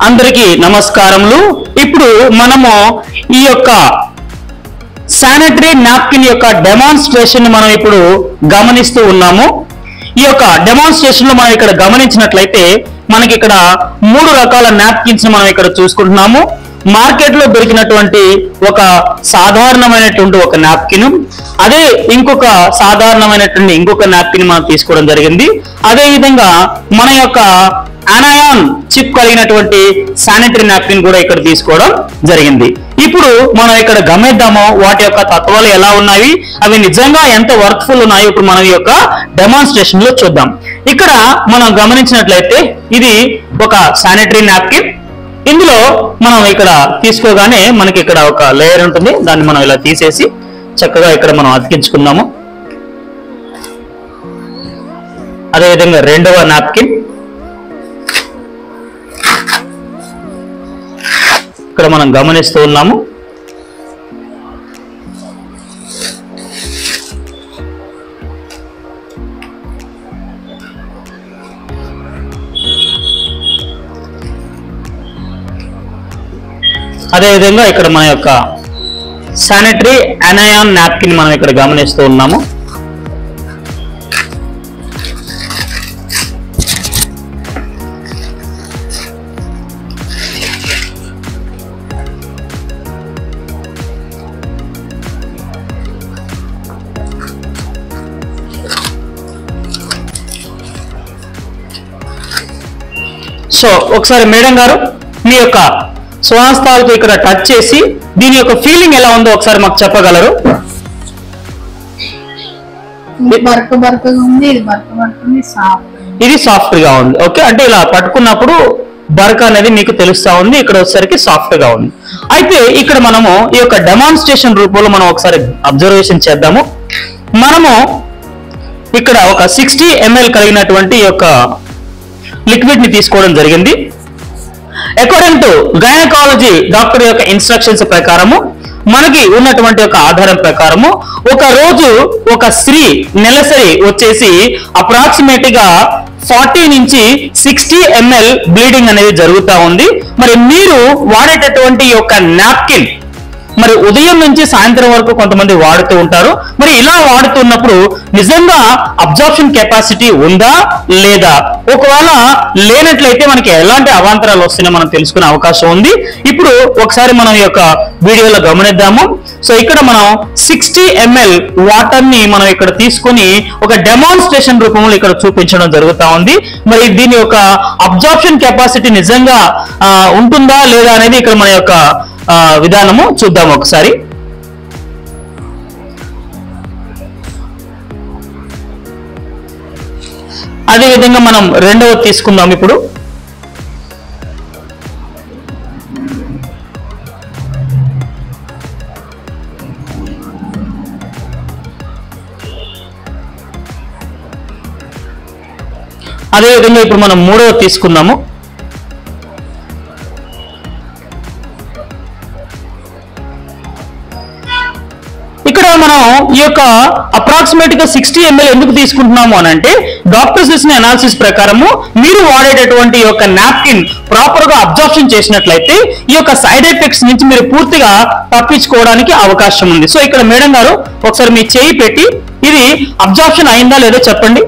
అందరికీ నమస్కారములు. ఇప్పుడు మనము ఈ యొక్క శానిటరీ నాప్కిన్ యొక్క డెమాన్స్ట్రేషన్ మనం ఇప్పుడు గమనిస్తూ ఉన్నాము. ఈ యొక్క డెమాన్స్ట్రేషన్ లో మనం ఇక్కడ గమనించినట్లయితే మనకి ఇక్కడ 3 రకాల నాప్కిన్స్ మనం ఇక్కడ చూసుకుంటున్నాము. మార్కెట్ లో దొరికినటువంటి ఒక సాధారణమైనటువంటి ఒక నాప్కిన్, అదే ఇంకొక సాధారణమైనటువంటి ఇంకొక నాప్కిన్ మనం తీసుకోవడం జరిగింది. అదే విధంగా మన యొక్క అనాయాన్ చిప్ కలిగినటువంటి శానిటరీ నాప్కిన్ కూడా ఇక్కడ తీసుకోవడం జరిగింది. ఇప్పుడు మనం ఇక్కడ గమనిద్దాము వాటి యొక్క తత్వాలు ఎలా ఉన్నాయి, అవి నిజంగా ఎంత వర్క్ఫుల్ ఉన్నాయో ఇప్పుడు మనం ఈ యొక్క డెమాన్స్ట్రేషన్ లో చూద్దాం. ఇక్కడ మనం గమనించినట్లయితే ఇది ఒక శానిటరీ నాప్కిన్. ఇందులో మనం ఇక్కడ తీసుకోగానే మనకి ఇక్కడ ఒక లేయర్ ఉంటుంది, దాన్ని మనం ఇలా తీసేసి చక్కగా ఇక్కడ మనం అతికించుకుందాము. అదేవిధంగా రెండవ నాప్కిన్ ఇక్కడ మనం గమనిస్తూ ఉన్నాము. అదేవిధంగా ఇక్కడ మన యొక్క శానిటరీ అనాయాన్ నాప్కిన్ మనం ఇక్కడ గమనిస్తూ ఉన్నాము. సో ఒకసారి మేడం గారు మీ యొక్క స్వహస్తాలతో ఇక్కడ టచ్ చేసి దీని యొక్క ఫీలింగ్ ఎలా ఉందో ఒకసారి మాకు చెప్పగలరు? ఇది సాఫ్ట్ గా ఉంది. ఓకే, అంటే ఇలా పట్టుకున్నప్పుడు బర్క్ అనేది మీకు తెలుస్తా ఉంది, ఇక్కడ వచ్చేసరికి సాఫ్ట్ గా ఉంది. అయితే ఇక్కడ మనము ఈ యొక్క డెమాన్స్ట్రేషన్ రూపంలో మనం ఒకసారి అబ్జర్వేషన్ చేద్దాము. మనము ఇక్కడ ఒక 60 ml కలిగినటువంటి ఈ యొక్క లిక్విడ్ ని తీసుకోవడం జరిగింది. అకార్డింగ్ టు గైనకాలజీ డాక్టర్ యొక్క ఇన్స్ట్రక్షన్స్ ప్రకారము మనకి ఉన్నటువంటి ఒక ఆధారం ప్రకారము ఒక రోజు ఒక స్త్రీ నెలసరి వచ్చేసి అప్రాక్సిమేట్ గా 40 నుంచి 60 ml బ్లీడింగ్ అనేది జరుగుతూ ఉంది. మరి మీరు వాడేటటువంటి యొక్క నాప్కిన్ మరి ఉదయం నుంచి సాయంత్రం వరకు కొంతమంది వాడుతూ ఉంటారు. మరి ఇలా వాడుతున్నప్పుడు నిజంగా అబ్జార్ప్షన్ కెపాసిటీ ఉందా లేదా, ఒకవేళ లేనట్లయితే మనకి ఎలాంటి అవాంతరాలు వస్తున్నాయో మనం తెలుసుకునే అవకాశం ఉంది. ఇప్పుడు ఒకసారి మనం ఈ యొక్క వీడియోలో గమనిద్దాము. సో ఇక్కడ మనం 60 ml వాటర్ ని మనం ఇక్కడ తీసుకొని ఒక డెమాన్స్ట్రేషన్ రూపంలో ఇక్కడ చూపించడం జరుగుతూ ఉంది. మరి దీని యొక్క అబ్జార్ప్షన్ కెపాసిటీ నిజంగా ఉంటుందా లేదా అనేది ఇక్కడ మన యొక్క విధానము చూద్దాం ఒకసారి. అదేవిధంగా మనం రెండవది తీసుకుందాం. ఇప్పుడు అదేవిధంగా ఇప్పుడు మనం మూడవది తీసుకుందాము. మనం ఈ యొక్క అప్రాక్సిమేట్ గా 60 ml ఎందుకు తీసుకుంటున్నాము అని అంటే డాక్టర్స్ ఇచ్చిన అనాలిసిస్ ప్రకారము మీరు వాడేటటువంటి యొక్క నాప్కిన్ ప్రాపర్ గా అబ్జార్ప్షన్ చేసినట్లయితే ఈ యొక్క సైడ్ ఎఫెక్ట్స్ నుంచి మీరు పూర్తిగా తప్పించుకోవడానికి అవకాశం ఉంది. సో ఇక్కడ మేడం గారు ఒకసారి మీ చేయి పెట్టి ఇది అబ్జార్ప్షన్ అయిందా లేదో చెప్పండి.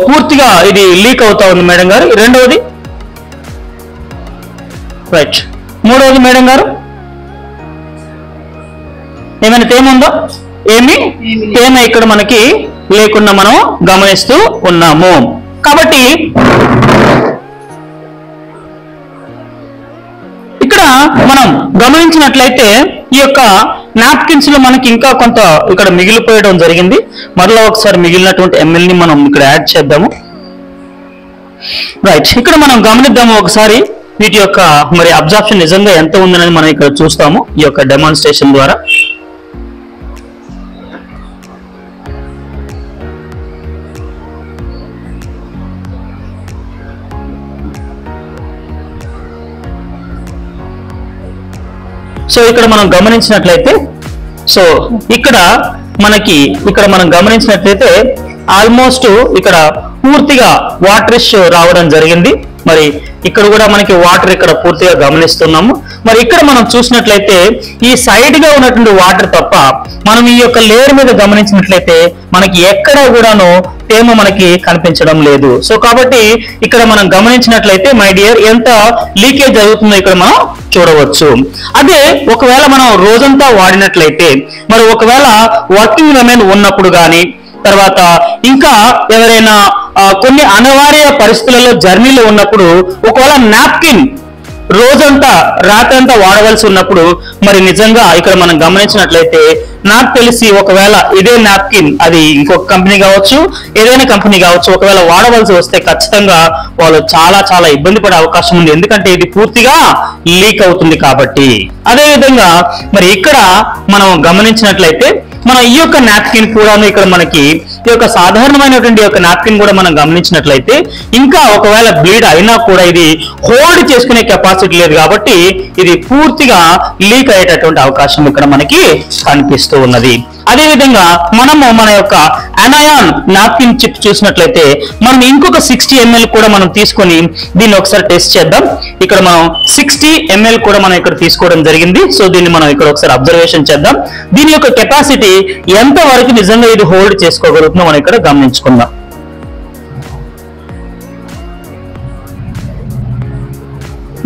పూర్తిగా ఇది లీక్ అవుతా ఉంది మేడం గారు. రెండవది రైట్. మూడవది మేడం గారు ఏమైనా తేముందో? ఏమి తేమ ఇక్కడ మనకి లేకుండా మనం గమనిస్తూ ఉన్నాము. కాబట్టి ఇక్కడ మనం గమనించినట్లయితే ఈ యొక్క నాప్కిన్స్ లో మనకి ఇంకా కొంత ఇక్కడ మిగిలిపోయడం జరిగింది. మరలా ఒకసారి మిగిలినటువంటి ml ని మనం ఇక్కడ యాడ్ చేద్దాము. రైట్, ఇక్కడ మనం గమనిద్దాము ఒకసారి వీటి యొక్క మరి అబ్జార్ప్షన్ నిజంగా ఎంత ఉందనేది మనం ఇక్కడ చూస్తాము ఈ యొక్క డెమాన్స్ట్రేషన్ ద్వారా. సో ఇక్కడ మనం గమనించినట్లయితే సో ఇక్కడ మనం గమనించినట్లయితే ఆల్మోస్ట్ ఇక్కడ పూర్తిగా వాటరిష్ రావడం జరిగింది. మరి ఇక్కడ కూడా మనకి వాటర్ ఇక్కడ పూర్తిగా గమనిస్తున్నాము. మరి ఇక్కడ మనం చూసినట్లయితే ఈ సైడ్ గా ఉన్నటువంటి వాటర్ తప్ప మనం ఈ యొక్క లేయర్ మీద గమనించినట్లయితే మనకి ఎక్కడ కూడాను తేమ మనకి కనిపించడం లేదు. సో కాబట్టి ఇక్కడ మనం గమనించినట్లయితే మై డియర్ ఎంత లీకేజ్ జరుగుతుందో ఇక్కడ మనం చూడవచ్చు. అదే ఒకవేళ మనం రోజంతా వాడినట్లయితే మరి ఒకవేళ వర్కింగ్ విమెన్ ఉన్నప్పుడు కానీ తర్వాత ఇంకా ఎవరైనా కొన్ని అనివార్య పరిస్థితులలో జర్నీలో ఉన్నప్పుడు ఒకవేళ నాప్కిన్ రోజంతా రాత్రంతా వాడవలసి ఉన్నప్పుడు మరి నిజంగా ఇక్కడ మనం గమనించినట్లయితే నాకు తెలిసి ఒకవేళ ఇదే నాప్కిన్ అది ఇంకొక కంపెనీ కావచ్చు ఏదైనా కంపెనీ కావచ్చు ఒకవేళ వాడవలసి వస్తే ఖచ్చితంగా వాళ్ళు చాలా చాలా ఇబ్బంది పడే అవకాశం ఉంది. ఎందుకంటే ఇది పూర్తిగా లీక్ అవుతుంది కాబట్టి. అదే విధంగా మరి ఇక్కడ మనం గమనించినట్లయితే మన ఈ యొక్క నాప్కిన్ కూడా ఇక్కడ మనకి ఈ యొక్క సాధారణమైనటువంటి యొక్క నాప్కిన్ కూడా మనం గమనించినట్లయితే ఇంకా ఒకవేళ బ్లీడ్ అయినా కూడా ఇది హోల్డ్ చేసుకునే కెపాసిటీ లేదు కాబట్టి ఇది పూర్తిగా లీక్ అయ్యేటటువంటి అవకాశం ఇక్కడ మనకి కనిపిస్తూ ఉన్నది. అదే విధంగా మనము మన యొక్క అనాయాన్ నాప్కిన్ చిప్ చూసినట్లయితే మనం ఇంకొక 60 ml కూడా మనం తీసుకొని దీన్ని ఒకసారి టెస్ట్ చేద్దాం. ఇక్కడ మనం 60 ml కూడా మనం ఇక్కడ తీసుకోవడం జరిగింది. సో దీన్ని మనం ఇక్కడ ఒకసారి అబ్జర్వేషన్ చేద్దాం. దీని యొక్క కెపాసిటీ ఎంత వరకు నిజంగా ఇది హోల్డ్ చేసుకోగలుగుతుందో మనం ఇక్కడ గమనించుకుందాం.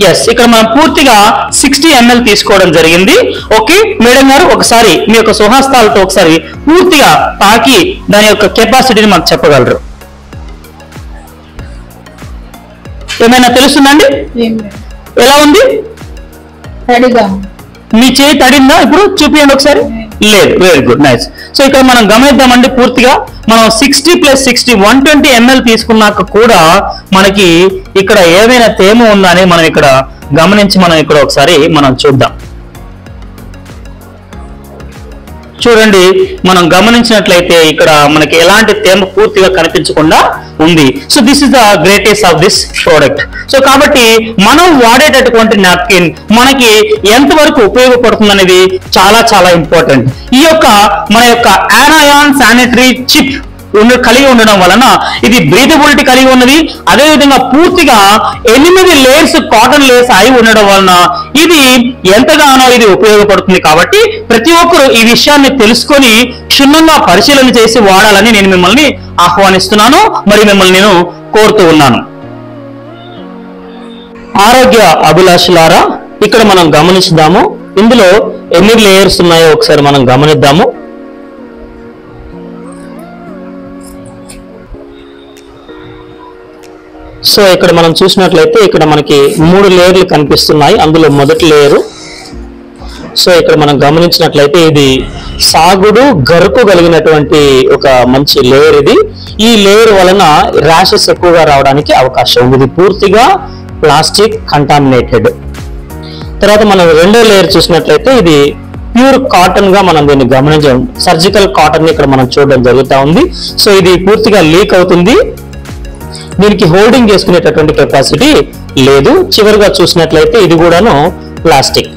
ఎస్, ఇక్కడ మనం పూర్తిగా 60 ml తీసుకోవడం జరిగింది. ఓకే మేడం గారు, ఒకసారి మీ యొక్క స్వహస్తాలతో ఒకసారి పూర్తిగా తాకి దాని యొక్క కెపాసిటీని మాకు చెప్పగలరు? ఏమైనా తెలుస్తుందండి? ఎలా ఉంది? మీ చేయి తడిందా? ఇప్పుడు చూపించండి ఒకసారి. లేదు, వెరీ గుడ్, నైస్. సో ఇక్కడ మనం గమనిద్దామండి, పూర్తిగా మనం 60 + 60 120 ml తీసుకున్నాక కూడా మనకి ఇక్కడ ఏమైనా తేమ ఉందా అని మనం ఇక్కడ గమనించి మనం ఇక్కడ ఒకసారి మనం చూద్దాం. చూడండి, మనం గమనించినట్లయితే ఇక్కడ మనకి ఎలాంటి తేమ పూర్తిగా కనిపించకుండా ఉంది. So this is the greatest of this product. So కాబట్టి మనం వాడేటటువంటి నాప్కిన్ మనకి ఎంతవరకు ఉపయోగపడుతుంది అనేది చాలా చాలా ఇంపార్టెంట్. ఈ యొక్క మన యొక్క అనాయాన్ శానిటరీ చిప్ కలిగి ఉండడం వలన ఇది బ్రీదబిలిటీ కలిగి ఉన్నది. అదేవిధంగా పూర్తిగా 8 లేయర్స్ కాటన్ లేయర్స్ అయి ఉండడం వలన ఇది ఎంతగానో ఇది ఉపయోగపడుతుంది. కాబట్టి ప్రతి ఒక్కరూ ఈ విషయాన్ని తెలుసుకొని క్షుణ్ణంగా పరిశీలన చేసి వాడాలని నేను మిమ్మల్ని ఆహ్వానిస్తున్నాను, మరి మిమ్మల్ని నేను కోరుతూ ఉన్నాను. ఆరోగ్య అభిలాషులారా, ఇక్కడ మనం గమనించుదాము. ఇందులో ఎన్ని లేయర్స్ ఉన్నాయో ఒకసారి మనం గమనిద్దాము. సో ఇక్కడ మనం చూసినట్లయితే ఇక్కడ మనకి 3 లేయర్లు కనిపిస్తున్నాయి. అందులో మొదటి లేయరు. సో ఇక్కడ మనం గమనించినట్లయితే ఇది సాగుడు గరుకు కలిగినటువంటి ఒక మంచి లేయర్ ఇది. ఈ లేయర్ వలన ర్యాషెస్ ఎక్కువగా రావడానికి అవకాశం ఉంది. ఇది పూర్తిగా ప్లాస్టిక్ కంటామినేటెడ్. తర్వాత మనం రెండో లేయర్ చూసినట్లయితే ఇది ప్యూర్ కాటన్ గా మనం దీన్ని గమనించాం. సర్జికల్ కాటన్ ఇక్కడ మనం చూడడం జరుగుతూ ఉంది. సో ఇది పూర్తిగా లీక్ అవుతుంది. దీనికి హోల్డింగ్ చేసుకునేటటువంటి కెపాసిటీ లేదు. చివరిగా చూసినట్లయితే ఇది కూడాను ప్లాస్టిక్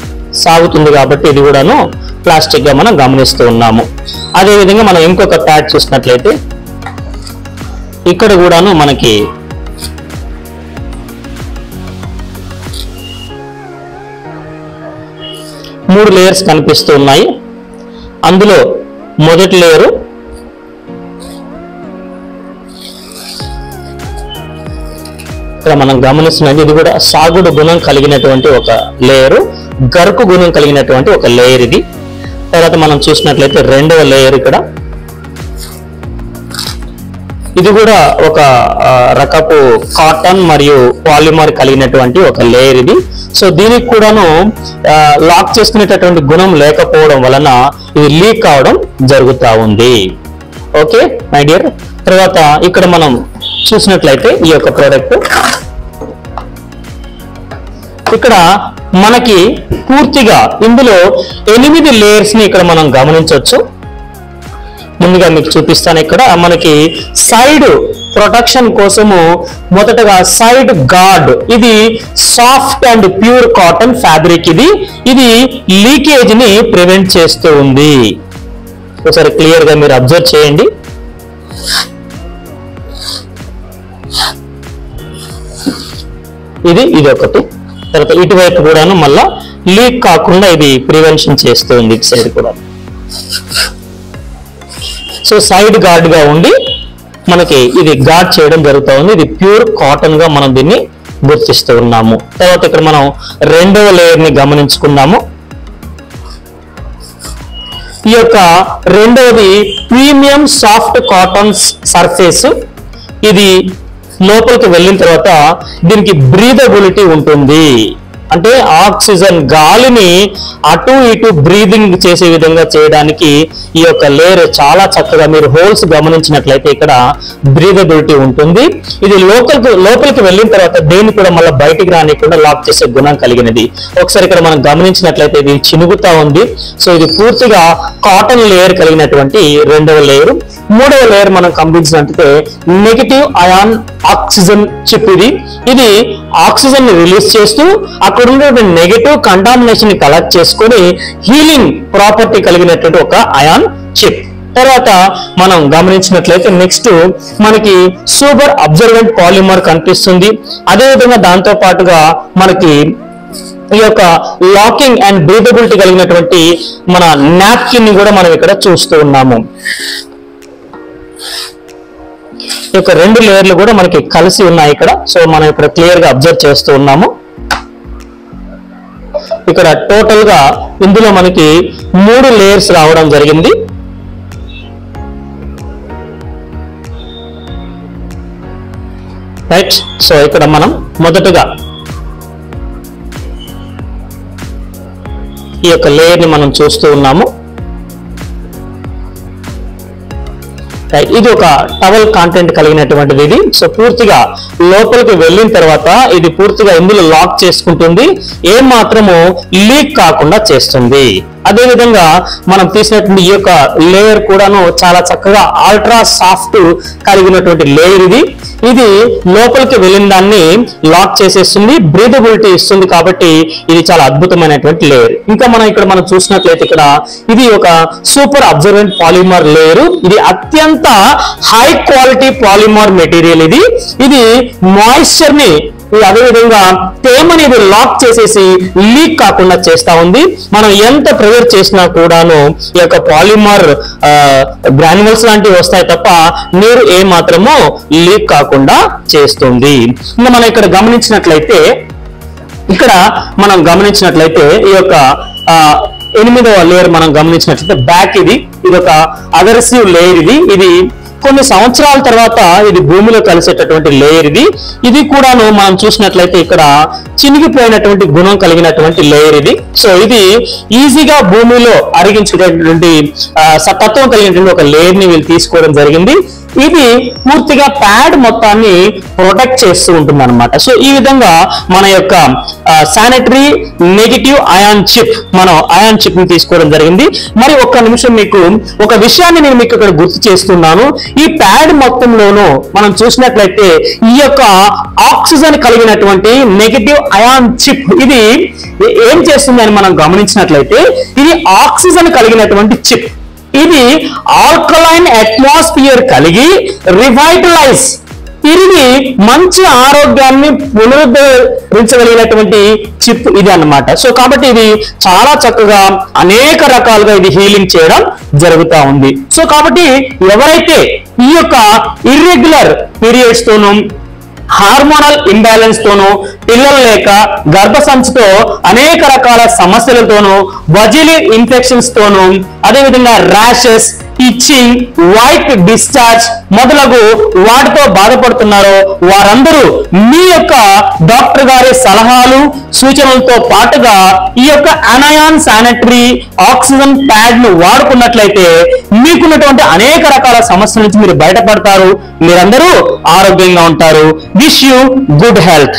సాగుతుంది కాబట్టి ఇది కూడాను ప్లాస్టిక్ గా మనం గమనిస్తూ ఉన్నాము. అదేవిధంగా మనం ఇంకొక ప్యాడ్ చూసినట్లయితే ఇక్కడ కూడాను మనకి మూడు లేయర్స్ కనిపిస్తూ ఉన్నాయి. అందులో మొదటి లేయరు ఇక్కడ మనం గమనిస్తున్నది ఇది కూడా సాగుడు గుణం కలిగినటువంటి ఒక లేయరు, గరుకు గుణం కలిగినటువంటి ఒక లేయర్ ఇది. తర్వాత మనం చూసినట్లయితే రెండవ లేయర్ ఇక్కడ ఇది కూడా ఒక రకపు కాటన్ మరియు పాలిమర్ కలిగినటువంటి ఒక లేయర్ ఇది. సో దీనికి కూడాను లాక్ చేసుకునేటటువంటి గుణం లేకపోవడం వలన ఇది లీక్ కావడం జరుగుతూ ఉంది. Okay my dear. తర్వాత ఇక్కడ మనం చూసినట్లయితే ఈ యొక్క ప్రోడక్ట్ ఇక్కడ మనకి పూర్తిగా ఇందులో 8 లేయర్స్ ని ఇక్కడ మనం గమనించవచ్చు. ముందుగా మీకు చూపిస్తాను. ఇక్కడ మనకి సైడ్ ప్రొటెక్షన్ కోసము మొదటగా సైడ్ గార్డ్, ఇది soft and pure cotton fabric. ఇది లీకేజ్ ని ప్రివెంట్ చేస్తూ ఉంది. ఒకసారి క్లియర్ గా మీరు అబ్జర్వ్ చేయండి. ఇది ఒకటి. తర్వాత ఇటువైపు కూడాను మళ్ళా లీక్ కాకుండా ఇది ప్రివెన్షన్ చేస్తుంది ఇటు సైడ్ కూడా. సో సైడ్ గార్డ్ గా ఉండి మనకి ఇది గార్డ్ చేయడం జరుగుతూ ఉంది. ఇది ప్యూర్ కాటన్ గా మనం దీన్ని గుర్తిస్తూ ఉన్నాము. తర్వాత ఇక్కడ మనం రెండవ లేయర్ ని గమనించుకున్నాము. ఈ యొక్క రెండవది ప్రీమియం సాఫ్ట్ కాటన్ సర్ఫేస్. ఇది లోపలికి వెళ్ళిన తర్వాత దీనికి బ్రీదబిలిటీ ఉంటుంది. అంటే ఆక్సిజన్ గాలిని అటు ఇటు బ్రీదింగ్ చేసే విధంగా చేయడానికి ఈ యొక్క లేయర్ చాలా చక్కగా, మీరు హోల్స్ గమనించినట్లయితే ఇక్కడ బ్రీదబిలిటీ ఉంటుంది. ఇది లోపలికి వెళ్ళిన తర్వాత దేన్ని కూడా మళ్ళీ బయటికి రానికుండా లాక్ చేసే గుణం కలిగినది. ఒకసారి ఇక్కడ మనం గమనించినట్లయితే ఇది చినుగుతా ఉంది. సో ఇది పూర్తిగా కాటన్ లేయర్ కలిగినటువంటి రెండవ లేయర్. మూడవ లేయర్ మనం గమనించినట్లయితే నెగటివ్ అయాన్ ఆక్సిజన్ చిప్. ఇది ఆక్సిజన్ ని రిలీజ్ చేస్తూ అక్కడ ఉన్నటువంటి నెగటివ్ కంటామినేషన్ ని కలెక్ట్ చేసుకొని హీలింగ్ ప్రాపర్టీ కలిగినటువంటి ఒక అయాన్ చిప్. తర్వాత మనం గమనించినట్లయితే నెక్స్ట్ మనకి సూపర్ అబ్జర్వెంట్ పాలిమర్ కనిపిస్తుంది. అదేవిధంగా దాంతో పాటుగా మనకి ఈ యొక్క లాకింగ్ అండ్ బ్రీదబిలిటీ కలిగినటువంటి మన నాప్కిన్ ని కూడా మనం ఇక్కడ చూస్తూ ఉన్నాము. ఈ యొక్క రెండు లేయర్లు కూడా మనకి కలిసి ఉన్నాయి ఇక్కడ. సో మనం ఇక్కడ క్లియర్ గా అబ్జర్వ్ చేస్తూ ఉన్నాము. ఇక్కడ టోటల్ గా ఇందులో మనకి 3 లేయర్స్ రావడం జరిగింది. రైట్. సో ఇక్కడ మనం మొదటగా ఈ యొక్క లేయర్ ని మనం చూస్తూ ఉన్నాము. ఇది ఒక టవల్ కాంటెంట్ కలిగినటువంటిది ఇది. సో పూర్తిగా లోపలికి వెళ్ళిన తర్వాత ఇది పూర్తిగా ఇందులో లాక్ చేసుకుంటుంది, ఏం మాత్రము లీక్ కాకుండా చేస్తుంది. అదేవిధంగా మనం తీసినటువంటి ఈ యొక్క లేయర్ కూడాను చాలా చక్కగా అల్ట్రా సాఫ్ట్ కలిగినటువంటి లేయర్ ఇది లోపలికి వెళ్ళిన దాన్ని లాక్ చేసేస్తుంది, బ్రీదబిలిటీ ఇస్తుంది. కాబట్టి ఇది చాలా అద్భుతమైనటువంటి లేయర్. ఇంకా మనం చూసినట్లయితే ఇక్కడ ఇది ఒక సూపర్ అబ్జర్వెంట్ పాలిమర్ లేయర్. ఇది అత్యంత హై క్వాలిటీ పాలిమర్ మెటీరియల్. ఇది మాయిశ్చర్ ని అదేవిధంగా తేమని ఇది లాక్ చేసేసి లీక్ కాకుండా చేస్తా ఉంది. మనం ఎంత ప్రెజర్ చేసినా కూడాను ఈ యొక్క పాలిమర్ గ్రాన్యుల్స్ లాంటివి వస్తాయి తప్ప నీరు ఏ మాత్రమో లీక్ కాకుండా చేస్తుంది. ఇంకా మనం ఇక్కడ గమనించినట్లయితే ఈ యొక్క 8వ లేయర్ మనం గమనించినట్లయితే బ్యాక్ ఇది ఒక అగ్రెసివ్ లేయర్. ఇది కొన్ని సంవత్సరాల తర్వాత ఇది భూమిలో కలిసేటటువంటి లేయర్. ఇది కూడాను మనం చూసినట్లయితే ఇక్కడ చినిగిపోయినటువంటి గుణం కలిగినటువంటి లేయర్. సో ఇది ఈజీగా భూమిలో అరిగించేటటువంటి తత్వం కలిగినటువంటి ఒక లేయర్ ని వీళ్ళు తీసుకోవడం జరిగింది. ఇది పూర్తిగా ప్యాడ్ మొత్తాన్ని ప్రొటెక్ట్ చేస్తూ ఉంటుంది అనమాట. సో ఈ విధంగా మన యొక్క శానిటరీ నెగటివ్ అయాన్ చిప్, మనం అయాన్ చిప్ ని తీసుకోవడం జరిగింది. మరి ఒక్క నిమిషం మీకు ఒక విషయాన్ని నేను మీకు ఇక్కడ గుర్తు చేస్తున్నాను. ఈ ప్యాడ్ మొత్తంలోనూ మనం చూసినట్లయితే ఈ యొక్క ఆక్సిజన్ కలిగినటువంటి నెగటివ్ అయాన్ చిప్ ఇది ఏం చేస్తుందని మనం గమనించినట్లయితే ఇది ఆక్సిజన్ కలిగినటువంటి చిప్. ఇది ఆల్కలైన్ అట్మాస్ఫియర్ కలిగి రివైటలైజ్, తిరిగి మంచి ఆరోగ్యాన్ని పునరుద్ధరించగలిగినటువంటి చిప్ ఇది అన్నమాట. సో కాబట్టి ఇది చాలా చక్కగా అనేక రకాలుగా ఇది హీలింగ్ చేయడం జరుగుతూ ఉంది. సో కాబట్టి ఎవరైతే ఈ యొక్క ఇర్రెగ్యులర్ పీరియడ్స్ తోనూ, హార్మోనల్ ఇంబ్యాలెన్స్ తోనూ, పిల్లలు లేక గర్భసంచితో అనేక రకాల సమస్యలతోనూ, వజిలి ఇన్ఫెక్షన్స్ తోనూ, అదేవిధంగా ర్యాషెస్, ఇచ్చింగ్, వైట్ డిశ్చార్జ్ మొదలగు వాటితో బాధపడుతున్నారో వారందరూ మీ యొక్క డాక్టర్ గారి సలహాలు సూచనలతో పాటుగా ఈ యొక్క అనయాన్ శానిటరీ ఆక్సిజన్ ప్యాడ్ ను వాడుకున్నట్లయితే మీకున్నటువంటి అనేక రకాల సమస్యల నుంచి మీరు బయటపడతారు. మీరందరూ ఆరోగ్యంగా ఉంటారు. Wish you good health.